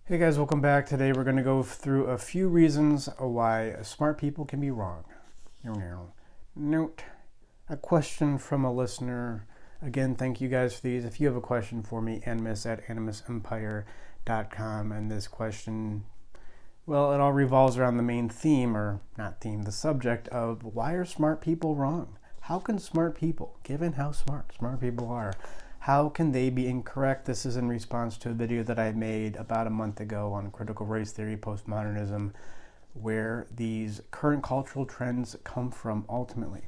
Hey guys, welcome back. Today we're going to go through a few reasons why smart people can be wrong. Note, a question from a listener. Again, thank you guys for these. If you have a question for me, animus@animusempire.com. And this question, well, it all revolves around the main theme, or not theme, the subject of why are smart people wrong? How can smart people, given how smart people are, how can they be incorrect? This is in response to a video that I made about a month ago on critical race theory, postmodernism, where these current cultural trends come from ultimately.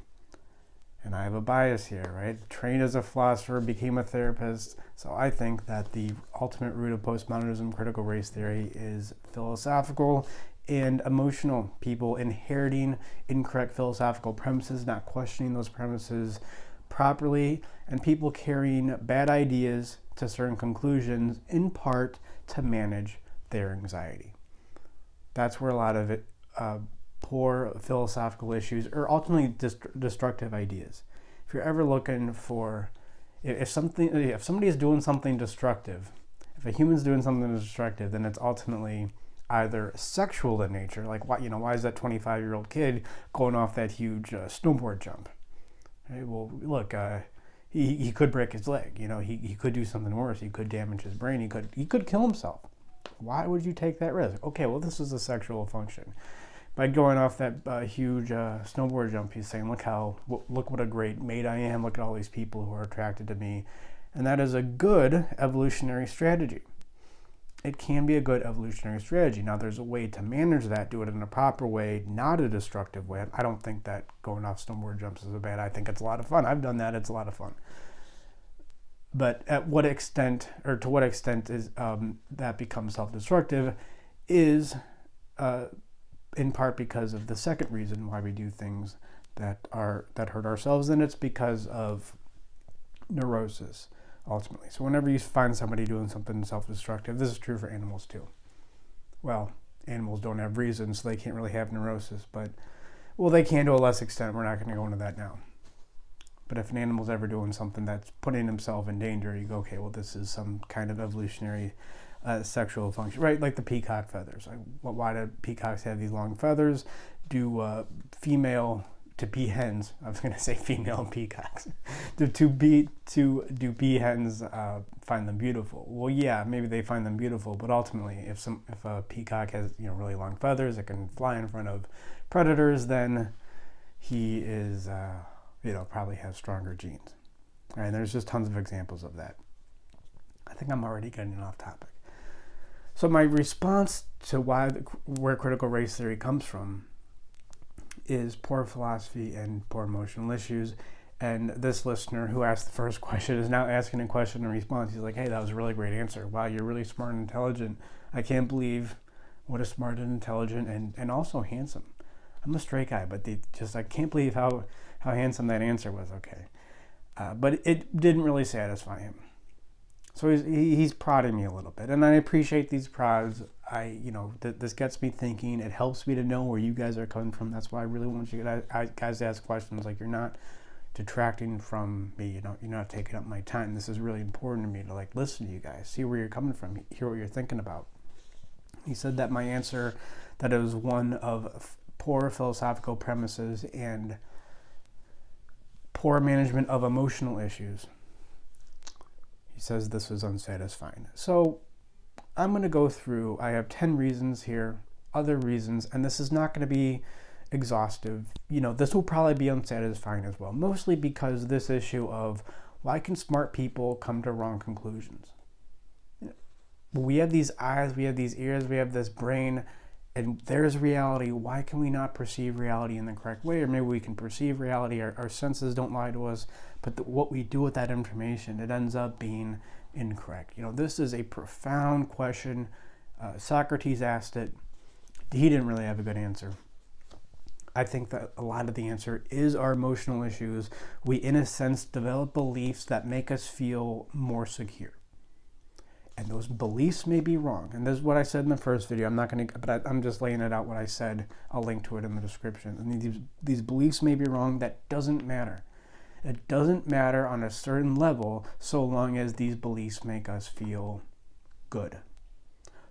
And I have a bias here, right? Trained as a philosopher, became a therapist. So I think that the ultimate root of postmodernism, critical race theory, is philosophical and emotional. People inheriting incorrect philosophical premises, not questioning those premises properly, and people carrying bad ideas to certain conclusions, in part to manage their anxiety. That's where a lot of it, poor philosophical issues, or ultimately destructive ideas. If you're ever looking for, if somebody is doing something destructive, if a human's doing something destructive, then it's ultimately either sexual in nature, like why is that 25-year-old kid going off that huge snowboard jump? Right, well, look, he could break his leg. He could do something worse. He could damage his brain. He could kill himself. Why would you take that risk? Okay, well, this is a sexual function. By going off that huge snowboard jump, he's saying, look what a great mate I am. Look at all these people who are attracted to me. And that is a good evolutionary strategy. It can be a good evolutionary strategy. Now, there's a way to manage that, do it in a proper way, not a destructive way. I don't think that going off snowboard jumps is I think it's a lot of fun. I've done that. It's a lot of fun. But to what extent is that becomes self-destructive is in part because of the second reason why we do things that hurt ourselves, and it's because of neurosis. Ultimately. So whenever you find somebody doing something self-destructive, this is true for animals too. Well, animals don't have reason, so they can't really have neurosis, but, well, they can to a less extent. We're not going to go into that now. But if an animal's ever doing something that's putting himself in danger, you go, okay, well, this is some kind of evolutionary sexual function, right? Like the peacock feathers. Why do peacocks have these long feathers? Do female to bee hens, I was going to say female peacocks, do bee hens find them beautiful? Well, yeah, maybe they find them beautiful, but ultimately, if a peacock has really long feathers, it can fly in front of predators, then he is probably has stronger genes. All right, there's just tons of examples of that. I think I'm already getting off topic. So my response to where critical race theory comes from is poor philosophy and poor emotional issues. And this listener who asked the first question is now asking a question in response. He's like, hey, that was a really great answer. Wow, you're really smart and intelligent. I can't believe what a smart and intelligent and also handsome. I'm a straight guy, but I can't believe how handsome that answer was. Okay. But it didn't really satisfy him. So he's prodding me a little bit, and I appreciate these prods. This gets me thinking. It helps me to know where you guys are coming from. That's why I really want you guys to ask questions. Like, you're not detracting from me. You're not taking up my time. This is really important to me to listen to you guys, see where you're coming from, hear what you're thinking about. He said that my answer, that it was one of poor philosophical premises and poor management of emotional issues. He says this was unsatisfying. So I'm going to go through, I have 10 reasons here, other reasons, and this is not going to be exhaustive. This will probably be unsatisfying as well, mostly because this issue of why can smart people come to wrong conclusions? We have these eyes, we have these ears, we have this brain, and there's reality. Why can we not perceive reality in the correct way? Or maybe we can perceive reality, our senses don't lie to us, but what we do with that information, it ends up being incorrect. This is a profound question. Socrates asked it. He didn't really have a good answer. I think that a lot of the answer is our emotional issues. We, in a sense, develop beliefs that make us feel more secure. And those beliefs may be wrong. And this is what I said in the first video. I'm just laying it out what I said. I'll link to it in the description. And these beliefs may be wrong. That doesn't matter. It doesn't matter on a certain level so long as these beliefs make us feel good.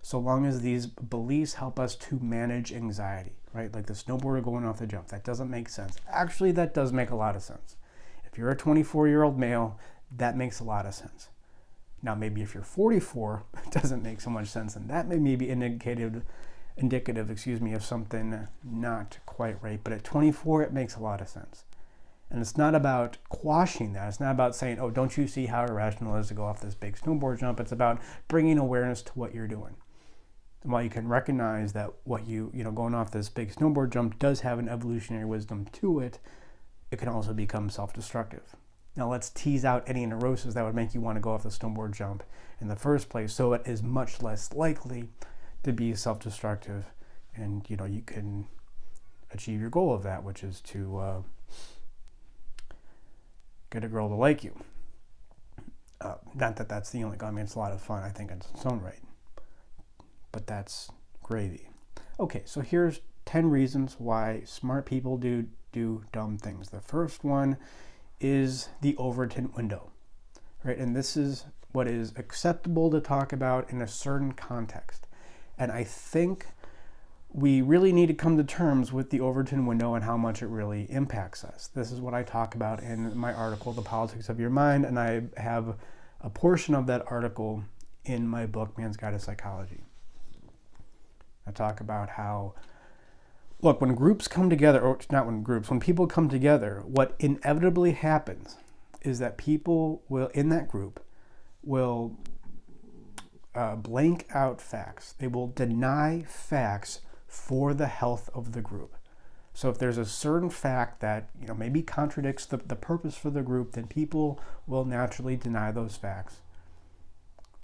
so long as these beliefs help us to manage anxiety, right? Like the snowboarder going off the jump. That doesn't make sense. Actually, that does make a lot of sense. If you're a 24-year-old male, that makes a lot of sense. Now, maybe if you're 44, it doesn't make so much sense, and that may be indicative, of something not quite right. But at 24, it makes a lot of sense. And it's not about quashing that. It's not about saying, oh, don't you see how irrational it is to go off this big snowboard jump? It's about bringing awareness to what you're doing. And while you can recognize that what going off this big snowboard jump does have an evolutionary wisdom to it, it can also become self-destructive. Now let's tease out any neuroses that would make you want to go off the snowboard jump in the first place, so it is much less likely to be self-destructive, and you can achieve your goal of that, which is to get a girl to like you. Not that that's the only goal. I mean, it's a lot of fun, I think, in its own right. But that's gravy. Okay, so here's 10 reasons why smart people do dumb things. The first one is the Overton window, right? And this is what is acceptable to talk about in a certain context. And I think we really need to come to terms with the Overton window and how much it really impacts us. This is what I talk about in my article, The Politics of Your Mind, and I have a portion of that article in my book, Man's Guide to Psychology. I talk about how, look, when groups come together, or not when groups, when people come together, what inevitably happens is that people will, in that group, will blank out facts. They will deny facts for the health of the group. So if there's a certain fact that maybe contradicts the purpose for the group, then people will naturally deny those facts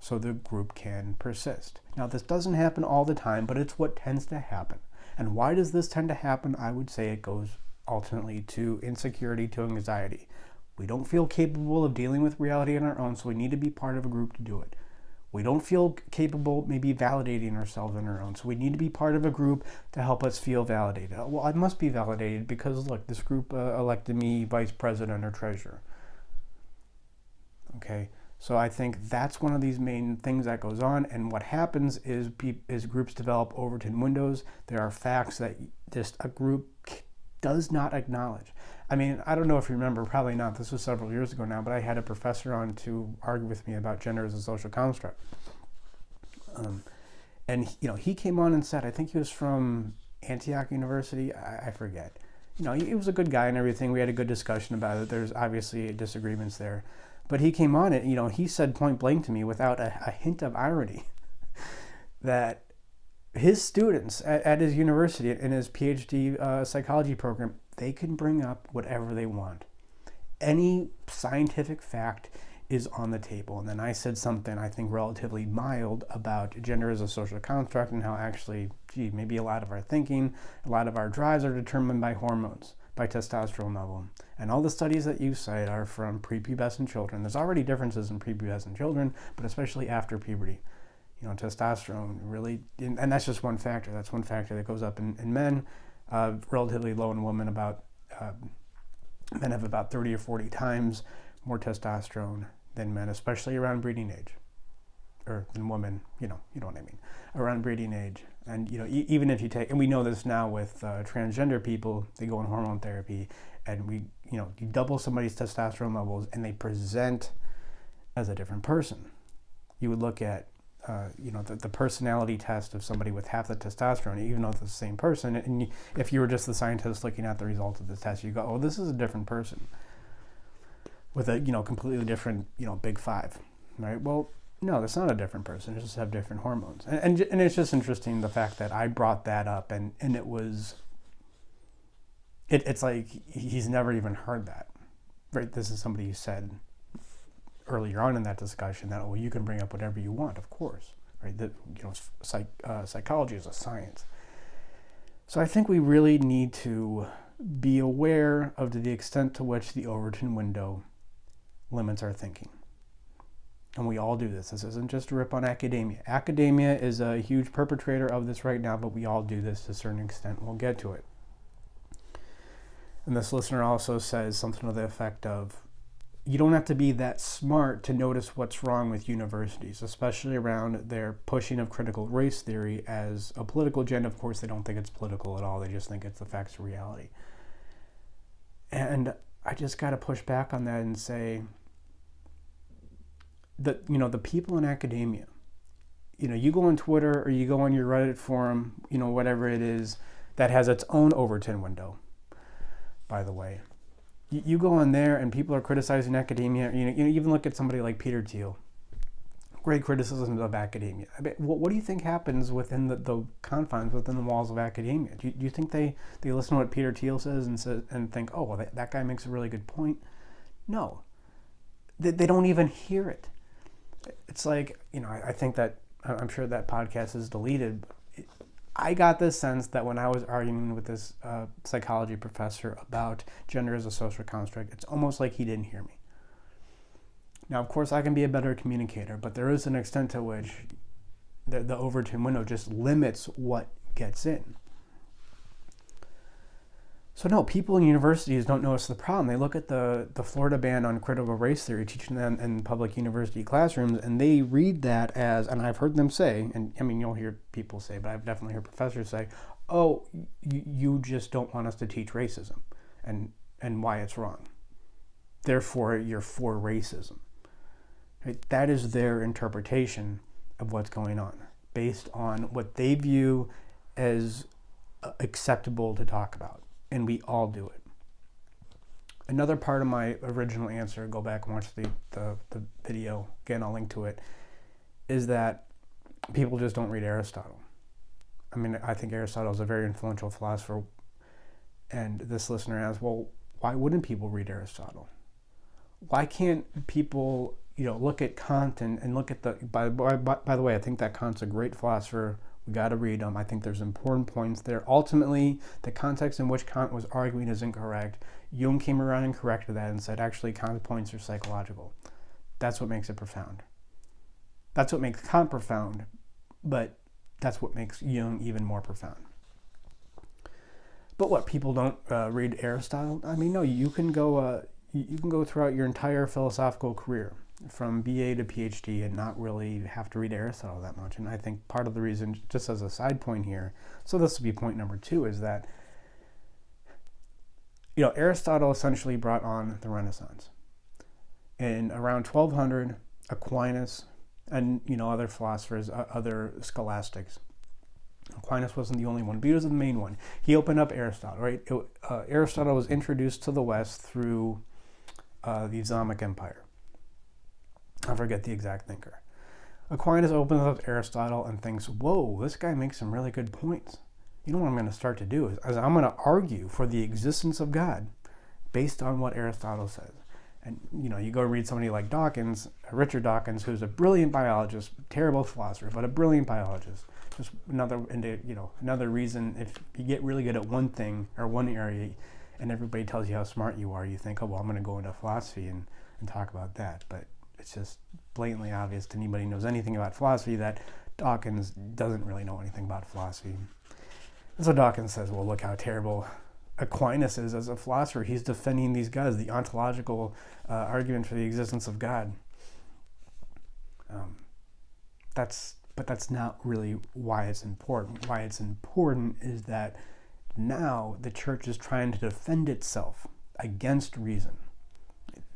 so the group can persist. Now, this doesn't happen all the time, but it's what tends to happen. And why does this tend to happen? I would say it goes ultimately to insecurity, to anxiety. We don't feel capable of dealing with reality on our own, so we need to be part of a group to do it. We don't feel capable maybe validating ourselves on our own, so we need to be part of a group to help us feel validated. Well, I must be validated because, look, this group elected me vice president or treasurer. Okay, so I think that's one of these main things that goes on, and what happens is groups develop Overton windows. There are facts that just a group does not acknowledge. I mean, I don't know if you remember, probably not, this was several years ago now, but I had a professor on to argue with me about gender as a social construct. And he came on and said, I think he was from Antioch University, I forget. He was a good guy and everything. We had a good discussion about it. There's obviously disagreements there. But he came on and, he said point blank to me without a hint of irony that his students at his university, in his PhD psychology program, they can bring up whatever they want. Any scientific fact is on the table. And then I said something, I think, relatively mild about gender as a social construct and how actually, maybe a lot of our thinking, a lot of our drives are determined by hormones, by testosterone level. And all the studies that you cite are from prepubescent children. There's already differences in prepubescent children, but especially after puberty. Testosterone really, and that's just one factor. That's one factor that goes up in men, relatively low in women. Men have about 30 or 40 times more testosterone than men, especially around breeding age, or than women. You know what I mean, around breeding age. And even if you take, and we know this now with transgender people, they go on hormone therapy, and you double somebody's testosterone levels, and they present as a different person. You would look at the personality test of somebody with half the testosterone, even though it's the same person. And if you were just the scientist looking at the results of the test, you go, oh, this is a different person with a, completely different, big five, right? Well, no, that's not a different person. They just have different hormones. And it's just interesting, the fact that I brought that up, and it was, it's like he's never even heard that, right? This is somebody who said earlier on in that discussion that, you can bring up whatever you want, of course, right? That psychology is a science. So I think we really need to be aware of the extent to which the Overton window limits our thinking. And we all do this. This isn't just a rip on academia. Academia is a huge perpetrator of this right now, but we all do this to a certain extent. We'll get to it. And this listener also says something to the effect of, you don't have to be that smart to notice what's wrong with universities, especially around their pushing of critical race theory as a political agenda. Of course, they don't think it's political at all. They just think it's the facts of reality. And I just got to push back on that and say that, the people in academia, you go on Twitter or you go on your Reddit forum, whatever it is, that has its own Overton window, by the way. You go on there and people are criticizing academia. You even look at somebody like Peter Thiel. Great criticisms of academia. I mean, what do you think happens within the confines, within the walls of academia? Do you think they listen to what Peter Thiel says and think, oh, well, that guy makes a really good point? No. They don't even hear it. It's like, I think that, I'm sure that podcast is deleted. I got this sense that when I was arguing with this psychology professor about gender as a social construct, it's almost like he didn't hear me. Now, of course, I can be a better communicator, but there is an extent to which the Overton window just limits what gets in. So no, people in universities don't notice the problem. They look at the Florida ban on critical race theory, teaching them in public university classrooms, and they read that as, and I've heard them say, and I mean, you'll hear people say, but I've definitely heard professors say, oh, you just don't want us to teach racism and why it's wrong. Therefore, you're for racism. Right? That is their interpretation of what's going on, based on what they view as acceptable to talk about. And we all do it. Another part of my original answer, go back and watch the video, again, I'll link to it, is that people just don't read Aristotle. I mean, I think Aristotle is a very influential philosopher, and this listener asks, well, why wouldn't people read Aristotle? Why can't people, look at Kant and look at by the way, I think that Kant's a great philosopher. We got to read them. I think there's important points there. Ultimately, the context in which Kant was arguing is incorrect. Jung came around and corrected that and said, actually, Kant's points are psychological. That's what makes it profound. That's what makes Kant profound, but that's what makes Jung even more profound. But what, people don't read Aristotle? I mean, no, you can go throughout your entire philosophical career, from BA to PhD, and not really have to read Aristotle that much. And I think part of the reason, just as a side point here, so this will be point number 2, is that Aristotle essentially brought on the Renaissance. In around 1200, Aquinas and other philosophers, other scholastics. Aquinas wasn't the only one, but he was the main one. He opened up Aristotle, right? Aristotle was introduced to the West through the Islamic Empire. I forget the exact thinker. Aquinas opens up Aristotle and thinks, whoa, this guy makes some really good points. What I'm going to start to do is I'm going to argue for the existence of God based on what Aristotle says. And, you go read somebody like Dawkins, Richard Dawkins, who's a brilliant biologist, terrible philosopher, but a brilliant biologist. Just another reason, if you get really good at one thing or one area and everybody tells you how smart you are, you think, oh, well, I'm going to go into philosophy and talk about that. But it's just blatantly obvious to anybody who knows anything about philosophy that Dawkins doesn't really know anything about philosophy. And so Dawkins says, well, look how terrible Aquinas is as a philosopher. He's defending these guys, the ontological argument for the existence of God. But that's not really why it's important. Why it's important is that now the church is trying to defend itself against reason.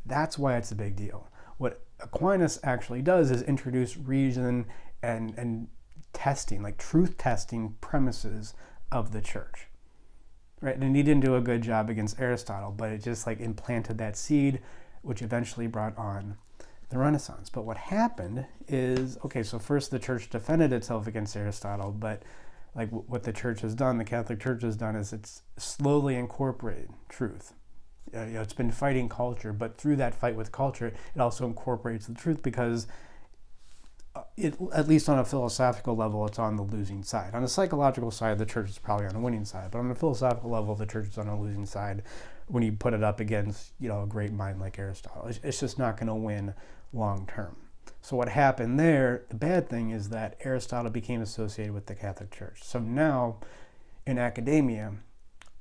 That's why it's a big deal. What Aquinas actually does is introduce reason and testing, like truth testing premises of the church. Right? And he didn't do a good job against Aristotle, but it just implanted that seed, which eventually brought on the Renaissance. But what happened is, so first the church defended itself against Aristotle, but what the church has done, the Catholic Church has done, is it's slowly incorporated truth. It's been fighting culture, but through that fight with culture, it also incorporates the truth because at least on a philosophical level, it's on the losing side. On a psychological side, the church is probably on the winning side, but on a philosophical level, the church is on the losing side when you put it up against, a great mind like Aristotle. It's just not going to win long term. So what happened there, the bad thing is that Aristotle became associated with the Catholic Church. So now, in academia,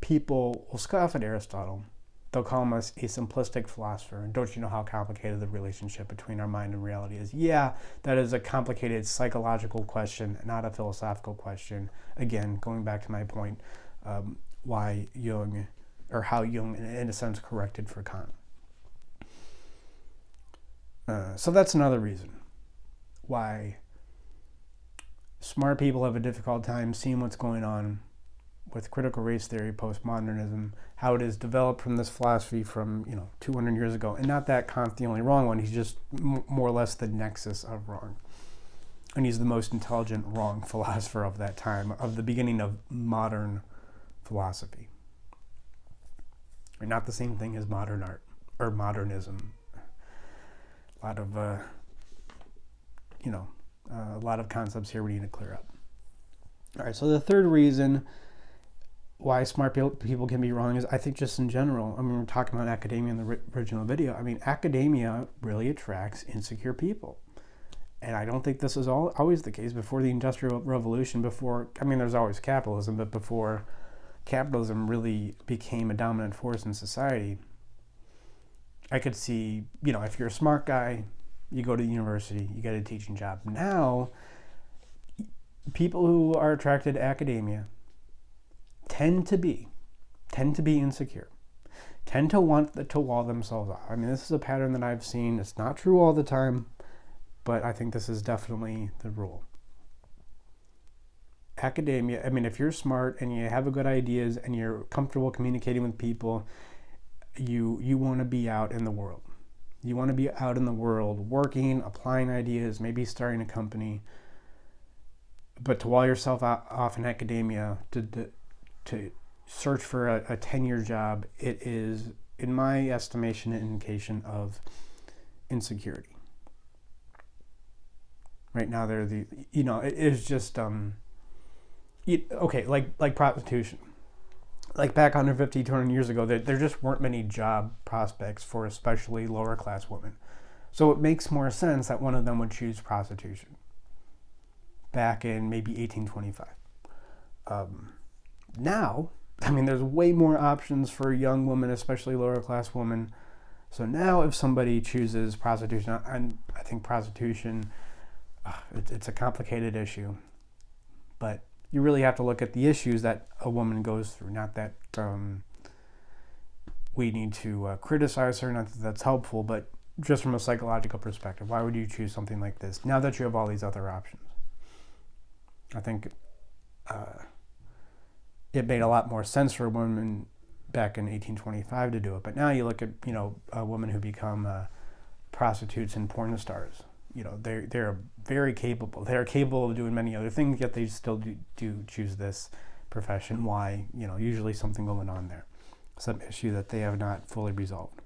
people will scoff at Aristotle, they'll call him a simplistic philosopher. And don't you know how complicated the relationship between our mind and reality is? Yeah, that is a complicated psychological question, not a philosophical question. Again, going back to my point, why Jung, or how Jung, in a sense, corrected for Kant. So that's another reason why smart people have a difficult time seeing what's going on with critical race theory, postmodernism, how it is developed from this philosophy from 200 years ago. And not that Kant's the only wrong one, he's just more or less the nexus of wrong. And he's the most intelligent wrong philosopher of that time, of the beginning of modern philosophy. And not the same thing as modern art, or modernism. A lot of, a lot of concepts here we need to clear up. All right, so the third reason why smart people can be wrong is, I think, just in general. I mean, we're talking about academia in the original video. I mean, academia really attracts insecure people. And I don't think this is always the case. Before the Industrial Revolution, there's always capitalism, but before capitalism really became a dominant force in society, I could see, if you're a smart guy, you go to university, you get a teaching job. Now, people who are attracted to academia tend to be insecure, tend to want to wall themselves off. I mean, this is a pattern that I've seen. It's not true all the time, but I think this is definitely the rule. Academia, if you're smart and you have good ideas and you're comfortable communicating with people, you want to be out in the world. You want to be out in the world working, applying ideas, maybe starting a company. But to wall yourself off in academia, to search for a 10-year job, it is, in my estimation, an indication of insecurity. Right now, it is just, like prostitution. Like back 150, 200 years ago, there just weren't many job prospects for especially lower class women. So it makes more sense that one of them would choose prostitution back in maybe 1825. Now, there's way more options for young women, especially lower class women. So now if somebody chooses prostitution, and I think prostitution, it's a complicated issue, but you really have to look at the issues that a woman goes through. Not that we need to criticize her, not that that's helpful, but just from a psychological perspective, why would you choose something like this now that you have all these other options? I think it made a lot more sense for a woman back in 1825 to do it. But now you look at, women who become prostitutes and porn stars. They're very capable. They're capable of doing many other things, yet they still do choose this profession. Why? Usually something going on there. Some issue that they have not fully resolved.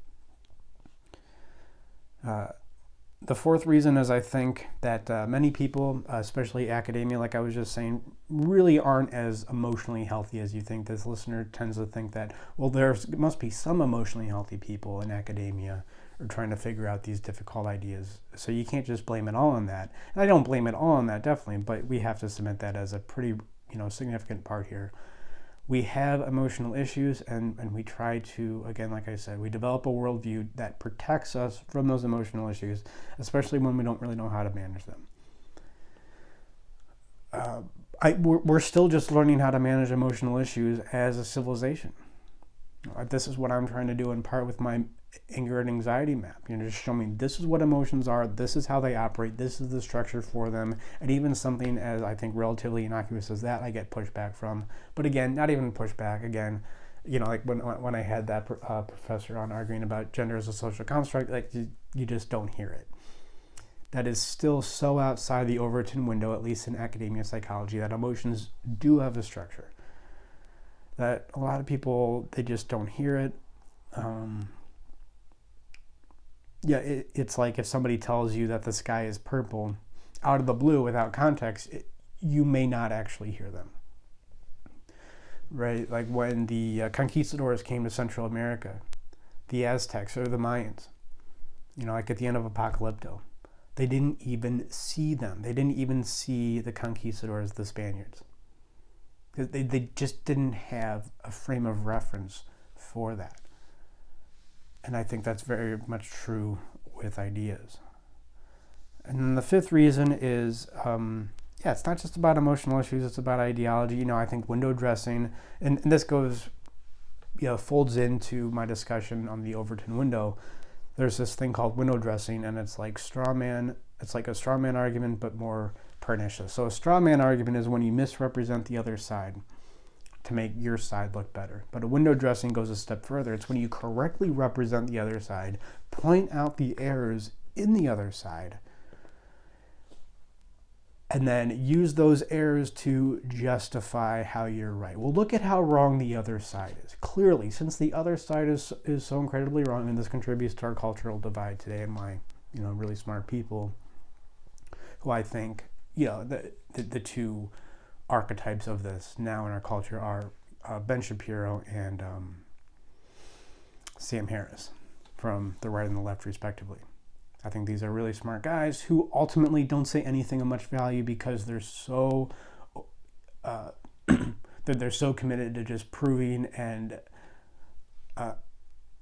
The fourth reason is, I think, that many people, especially academia, like I was just saying, really aren't as emotionally healthy as you think. This listener tends to think that, well, there must be some emotionally healthy people in academia or trying to figure out these difficult ideas. So you can't just blame it all on that. And I don't blame it all on that, definitely, but we have to submit that as a pretty, significant part here. We have emotional issues, and we try to, again, like I said, we develop a worldview that protects us from those emotional issues, especially when we don't really know how to manage them. We're still just learning how to manage emotional issues as a civilization. This is what I'm trying to do in part with my anger and anxiety map. Just show me this is what emotions are, this is how they operate, this is the structure for them, and even something as, I think, relatively innocuous as that, I get pushback from. But again, not even pushback. Again, like when I had that professor on arguing about gender as a social construct, like you just don't hear it. That is still so outside the Overton window, at least in academia psychology, that emotions do have a structure. That a lot of people, they just don't hear it. It's like if somebody tells you that the sky is purple out of the blue without context, you may not actually hear them. Right? Like when the conquistadors came to Central America, the Aztecs or the Mayans, like at the end of Apocalypto, they didn't even see them. They didn't even see the conquistadors, the Spaniards. They just didn't have a frame of reference for that. And I think that's very much true with ideas. And then the fifth reason is, it's not just about emotional issues, it's about ideology. I think window dressing, and this goes, folds into my discussion on the Overton Window. There's this thing called window dressing, and it's like a straw man argument, but more pernicious. So a straw man argument is when you misrepresent the other side to make your side look better. But a window dressing goes a step further. It's when you correctly represent the other side, point out the errors in the other side, and then use those errors to justify how you're right. Well, look at how wrong the other side is. Clearly, since the other side is so incredibly wrong, and this contributes to our cultural divide today, and my, really smart people, who I think, the two archetypes of this now in our culture are Ben Shapiro and Sam Harris from the right and the left, respectively. I think these are really smart guys who ultimately don't say anything of much value because they're so they're so committed to just proving and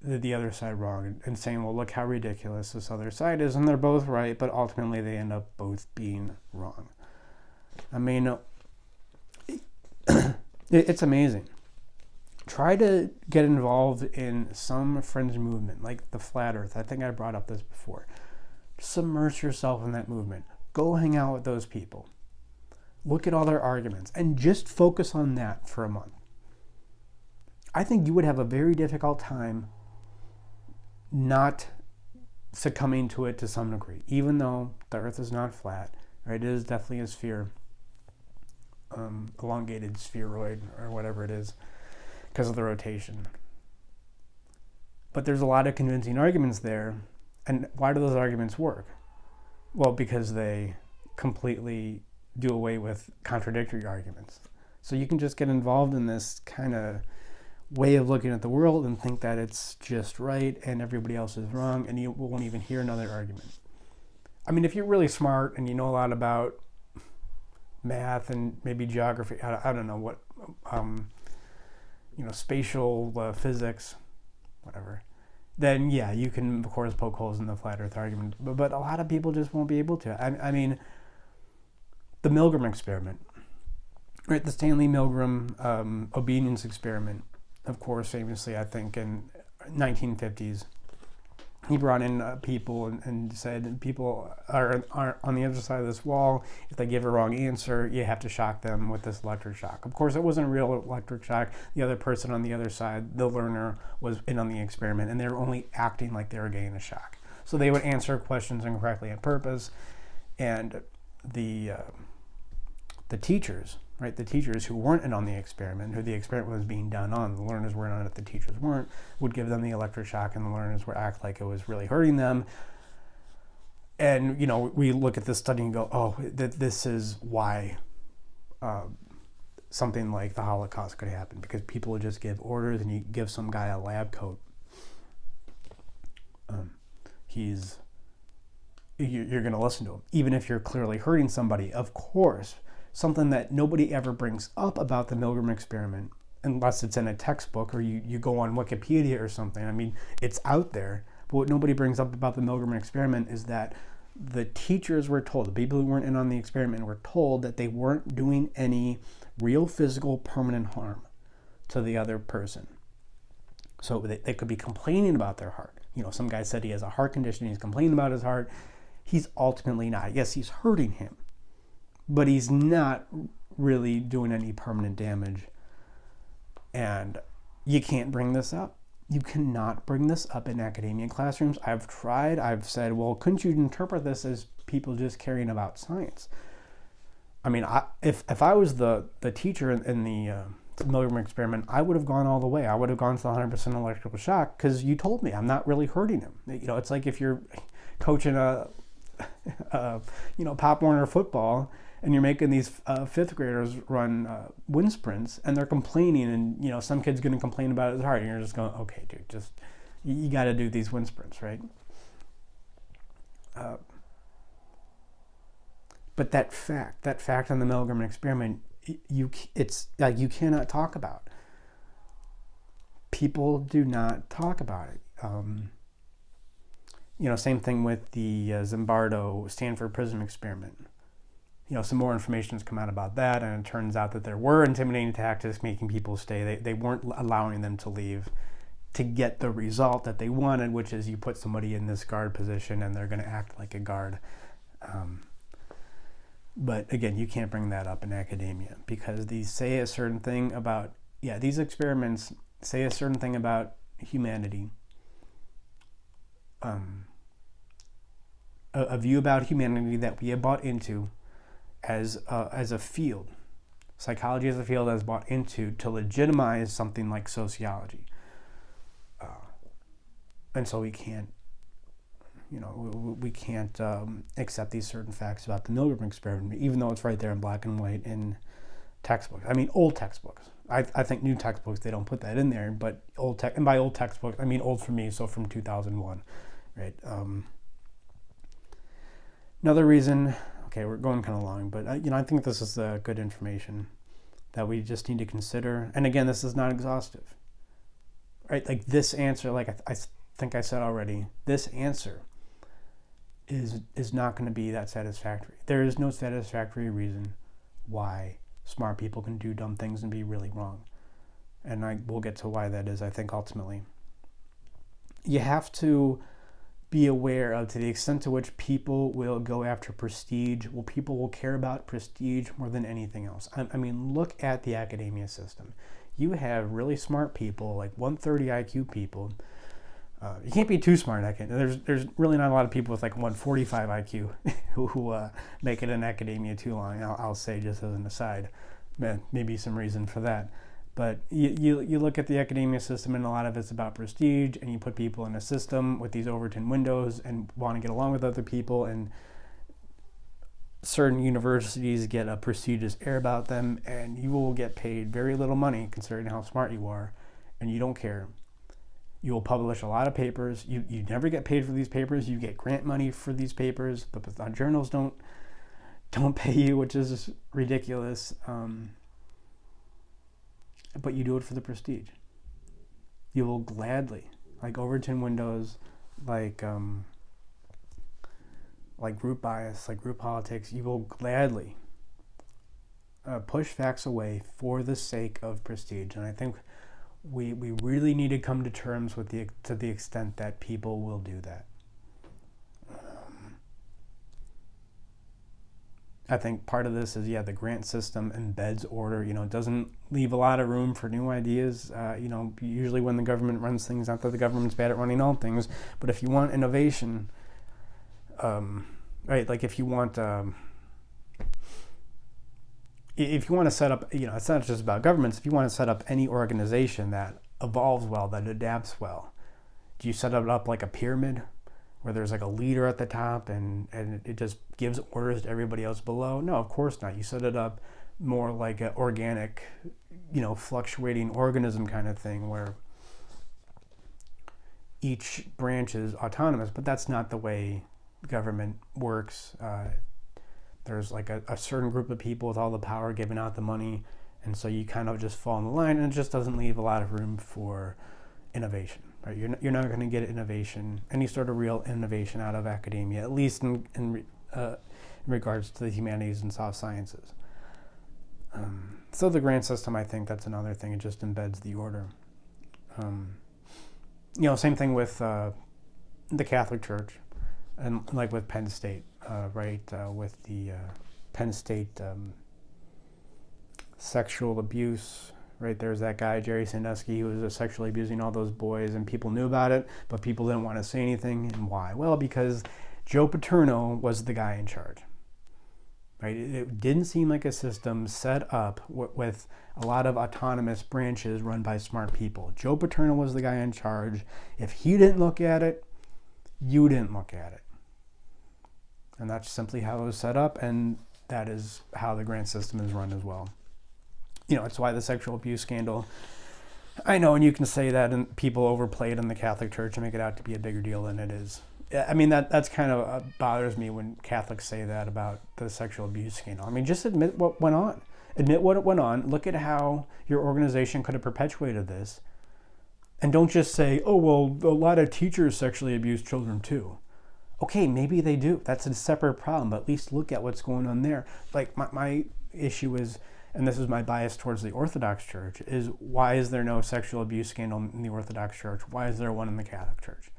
the other side wrong and saying, well, look how ridiculous this other side is, and they're both right, but ultimately they end up both being wrong. I mean, it's amazing. Try to get involved in some fringe movement like the Flat Earth. I think I brought up this before. Submerge yourself in that movement. Go hang out with those people. Look at all their arguments and just focus on that for a month. I think you would have a very difficult time not succumbing to it to some degree, even though the Earth is not flat. Right? It is definitely a sphere, elongated spheroid or whatever it is, because of the rotation. But there's a lot of convincing arguments there. And why do those arguments work? Well, because they completely do away with contradictory arguments. So you can just get involved in this kind of way of looking at the world and think that it's just right and everybody else is wrong, and you won't even hear another argument. I mean, if you're really smart and you know a lot about math and maybe geography, I don't know what, spatial physics, whatever, then yeah, you can of course poke holes in the flat Earth argument. But a lot of people just won't be able to. I mean, the Milgram experiment, right? The Stanley Milgram obedience experiment, of course, famously, I think in 1950s, he brought in people and said people are on the other side of this wall. If they give a wrong answer, you have to shock them with this electric shock. Of course, it wasn't a real electric shock. The other person on the other side, the learner, was in on the experiment, and they were only acting like they were getting a shock. So they would answer questions incorrectly on purpose, and the teachers, right? The teachers who weren't in on the experiment, who the experiment was being done on, the learners weren't on it, the teachers weren't, would give them the electric shock, and the learners would act like it was really hurting them. And, we look at this study and go, oh, this is why something like the Holocaust could happen, because people would just give orders, and you give some guy a lab coat. You're going to listen to him, even if you're clearly hurting somebody, of course. Something that nobody ever brings up about the Milgram experiment, unless it's in a textbook or you go on Wikipedia or something. I mean, it's out there. But what nobody brings up about the Milgram experiment is that the teachers were told, the people who weren't in on the experiment were told that they weren't doing any real physical permanent harm to the other person. So they could be complaining about their heart. Some guy said he has a heart condition, he's complaining about his heart. He's ultimately not. Yes, he's hurting him, but he's not really doing any permanent damage. And you can't bring this up. You cannot bring this up in academia classrooms. I've tried. I've said, well, couldn't you interpret this as people just caring about science? I mean, if I was the teacher in the Milgram experiment, I would have gone all the way. I would have gone to the 100% electrical shock, because you told me I'm not really hurting him. It's like if you're coaching a Pop Warner football, and you're making these fifth graders run wind sprints, and they're complaining, and some kid's going to complain about his heart, and you're just going, okay, dude, just you got to do these wind sprints, right? But that fact on the Milgram experiment, it's like you cannot talk about. People do not talk about it. Same thing with the Zimbardo Stanford prison experiment. Some more information has come out about that, and it turns out that there were intimidating tactics making people stay. They weren't allowing them to leave to get the result that they wanted, which is you put somebody in this guard position and they're going to act like a guard. But again, you can't bring that up in academia because these say a certain thing about, these experiments say a certain thing about humanity. A view about humanity that we have bought into as a field. Psychology as a field has bought into to legitimize something like sociology. And so we can't accept these certain facts about the Milgram experiment, even though it's right there in black and white in textbooks. I mean, old textbooks. I think new textbooks, they don't put that in there, but and by old textbooks, I mean old for me, so from 2001, right? Another reason, okay, we're going kind of long, but I think this is good information that we just need to consider. And again, this is not exhaustive, right? Like this answer, like I think I said already, this answer is not going to be that satisfactory. There is no satisfactory reason why smart people can do dumb things and be really wrong. And we'll get to why that is, I think, ultimately. You have to be aware of to the extent to which people will go after prestige. Well, people will care about prestige more than anything else. I mean, look at the academia system. You have really smart people, like 130 IQ people. You can't be too smart. There's really not a lot of people with like 145 IQ who make it in academia too long. I'll say just as an aside, maybe some reason for that. But you look at the academia system, and a lot of it's about prestige, and you put people in a system with these Overton windows and want to get along with other people, and certain universities get a prestigious air about them, and you will get paid very little money considering how smart you are, and you don't care. You will publish a lot of papers. You never get paid for these papers. You get grant money for these papers, but the journals don't pay you, which is ridiculous. But you do it for the prestige. You will gladly, like Overton Windows, like group bias, like group politics, you will gladly push facts away for the sake of prestige. And I think we really need to come to terms with to the extent that people will do that. I think part of this is, the grant system embeds order, it doesn't leave a lot of room for new ideas. Usually when the government runs things, not that the government's bad at running all things, but if you want innovation, right, like if you want to set up, it's not just about governments. If you want to set up any organization that evolves well, that adapts well, do you set it up like a pyramid where there's like a leader at the top and it just gives orders to everybody else below? No, of course not. You set it up more like an organic, fluctuating organism kind of thing where each branch is autonomous, but that's not the way government works. There's like a certain group of people with all the power giving out the money, and so you kind of just fall in the line, and it just doesn't leave a lot of room for innovation. Right? You're not going to get innovation, any sort of real innovation out of academia, at least in regards to the humanities and soft sciences. So the grant system, I think that's another thing. It just embeds the order. Same thing with the Catholic Church, and like with Penn State, right? With the Penn State sexual abuse. Right, there's that guy, Jerry Sandusky, who was sexually abusing all those boys, and people knew about it, but people didn't want to say anything. And why? Well, because Joe Paterno was the guy in charge. Right? It didn't seem like a system set up with a lot of autonomous branches run by smart people. Joe Paterno was the guy in charge. If he didn't look at it, you didn't look at it. And that's simply how it was set up, and that is how the grant system is run as well. It's why the sexual abuse scandal, I know, and you can say that, and people overplay it in the Catholic Church and make it out to be a bigger deal than it is. I mean, that's kind of bothers me when Catholics say that about the sexual abuse scandal. I mean, just admit what went on. Admit what went on. Look at how your organization could have perpetuated this. And don't just say, oh, well, a lot of teachers sexually abuse children too. Okay, maybe they do. That's a separate problem, but at least look at what's going on there. Like my issue is, and this is my bias towards the Orthodox Church, is why is there no sexual abuse scandal in the Orthodox Church? Why is there one in the Catholic Church?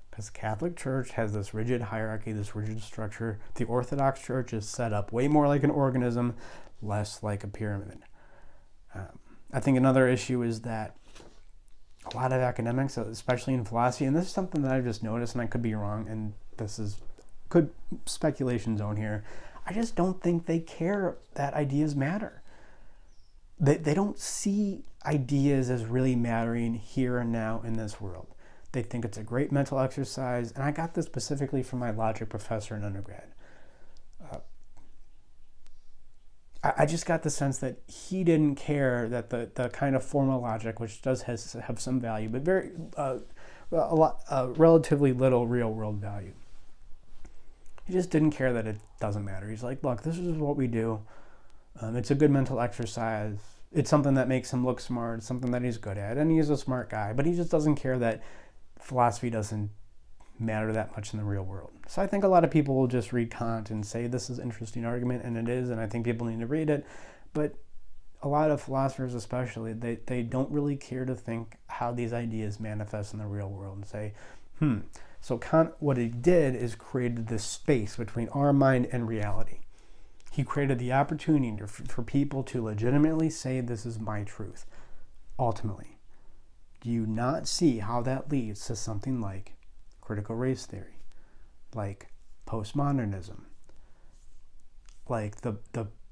Because the Catholic Church has this rigid hierarchy, this rigid structure. The Orthodox Church is set up way more like an organism, less like a pyramid. I think another issue is that a lot of academics, especially in philosophy, and this is something that I've just noticed, and I could be wrong, and this is good speculation zone here, I just don't think they care that ideas matter. They don't see ideas as really mattering here and now in this world. They think it's a great mental exercise, and I got this specifically from my logic professor in undergrad. I just got the sense that he didn't care that the kind of formal logic, which does have some value, but relatively little real world value. He just didn't care that it doesn't matter. He's like, look, this is what we do. It's a good mental exercise. It's something that makes him look smart. It's something that he's good at, and he's a smart guy. But he just doesn't care that philosophy doesn't matter that much in the real world. So I think a lot of people will just read Kant and say this is an interesting argument, and it is, and I think people need to read it. But a lot of philosophers especially, they don't really care to think how these ideas manifest in the real world and say, So Kant, what he did is created this space between our mind and reality. He created the opportunity for people to legitimately say this is my truth, ultimately. Do you not see how that leads to something like critical race theory, like postmodernism, like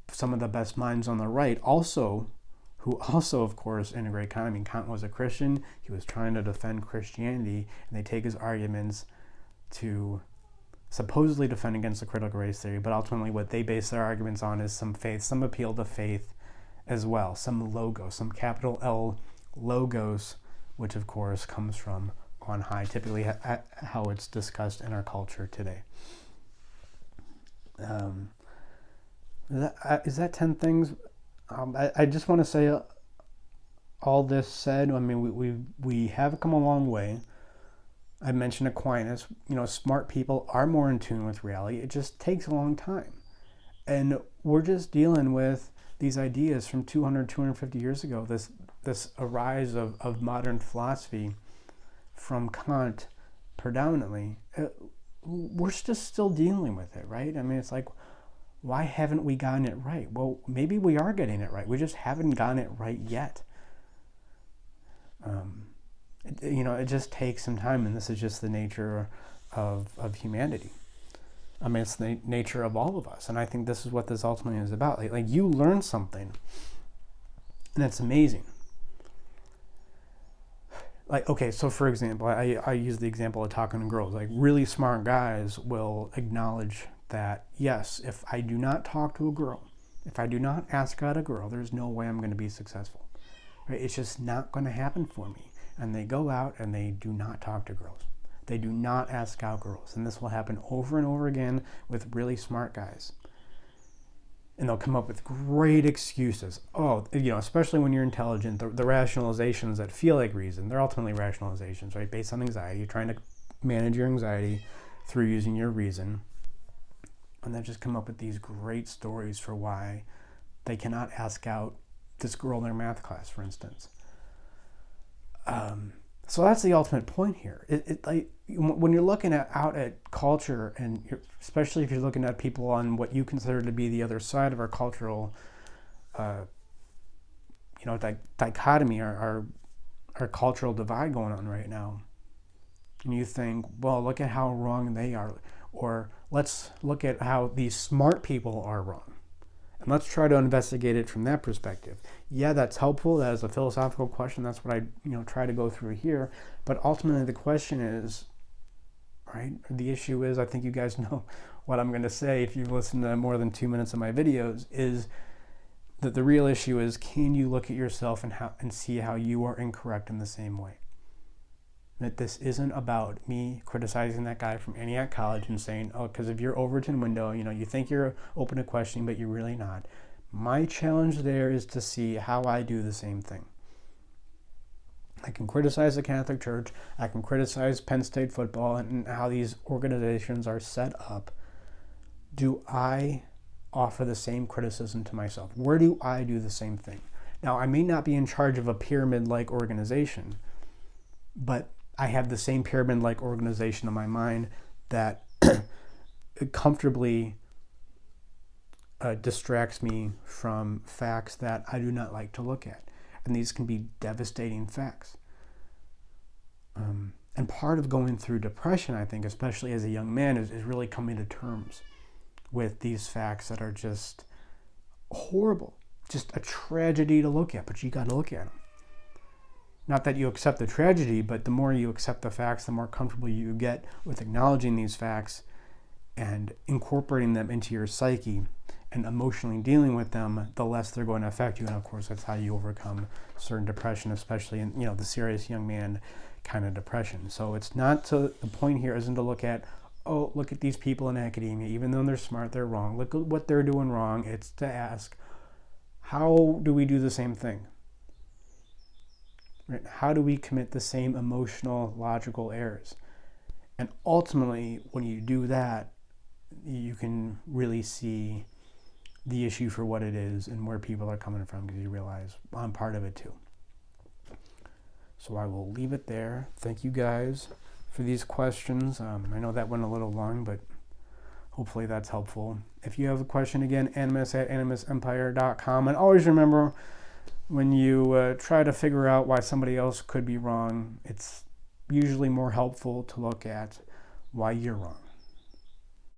some of the best minds on the right who also, of course, integrate Kant. I mean, Kant was a Christian. He was trying to defend Christianity, and they take his arguments to supposedly defend against the critical race theory, but ultimately what they base their arguments on is some faith, some appeal to faith as well, some logos, some capital L logos, which of course comes from on high, typically how it's discussed in our culture today. Is that 10 things? I just want to say, all this said, I mean, we have come a long way. I mentioned Aquinas. Smart people are more in tune with reality. It just takes a long time. And we're just dealing with these ideas from 200, 250 years ago, this arise of modern philosophy from Kant predominantly. We're just still dealing with it, right? I mean, it's like, why haven't we gotten it right? Well, maybe we are getting it right. We just haven't gotten it right yet. It just takes some time, and this is just the nature of humanity. I mean, it's the nature of all of us, and I think this is what this ultimately is about. Like you learn something, and it's amazing. Like, okay, so for example, I use the example of talking to girls. Like, really smart guys will acknowledge that, yes, if I do not talk to a girl, if I do not ask out a girl, there's no way I'm going to be successful. Right? It's just not going to happen for me. And they go out and they do not talk to girls. They do not ask out girls. And this will happen over and over again with really smart guys. And they'll come up with great excuses. Especially when you're intelligent, the rationalizations that feel like reason, they're ultimately rationalizations, right? Based on anxiety. You're trying to manage your anxiety through using your reason. And they just come up with these great stories for why they cannot ask out this girl in their math class, for instance. So that's the ultimate point here. Like when you're looking out at culture, and especially if you're looking at people on what you consider to be the other side of our cultural, dichotomy, our cultural divide going on right now, and you think, well, look at how wrong they are, or let's look at how these smart people are wrong. And let's try to investigate it from that perspective. Yeah, that's helpful. That is a philosophical question. That's what I try to go through here. But ultimately the question is, right? The issue is, I think you guys know what I'm going to say if you've listened to more than 2 minutes of my videos, is that the real issue is, can you look at yourself and see how you are incorrect in the same way? That this isn't about me criticizing that guy from Antioch College and saying, oh, because of your Overton window, you think you're open to questioning, but you're really not. My challenge there is to see how I do the same thing. I can criticize the Catholic Church. I can criticize Penn State football and how these organizations are set up. Do I offer the same criticism to myself? Where do I do the same thing? Now, I may not be in charge of a pyramid-like organization, but I have the same pyramid-like organization in my mind that comfortably distracts me from facts that I do not like to look at. And these can be devastating facts. And part of going through depression, I think, especially as a young man, is really coming to terms with these facts that are just horrible, just a tragedy to look at, but you got to look at them. Not that you accept the tragedy, but the more you accept the facts, the more comfortable you get with acknowledging these facts and incorporating them into your psyche and emotionally dealing with them, the less they're going to affect you. And of course, that's how you overcome certain depression, especially in, the serious young man kind of depression. So it's not the point here isn't to look at, oh, look at these people in academia, even though they're smart, they're wrong. Look at what they're doing wrong. It's to ask, how do we do the same thing? Right? How do we commit the same emotional, logical errors? And ultimately, when you do that, you can really see the issue for what it is and where people are coming from, because you realize I'm part of it too. So I will leave it there. Thank you guys for these questions. I know that went a little long, but hopefully that's helpful. If you have a question, again, animus@animusempire.com. And always remember, when you try to figure out why somebody else could be wrong, it's usually more helpful to look at why you're wrong.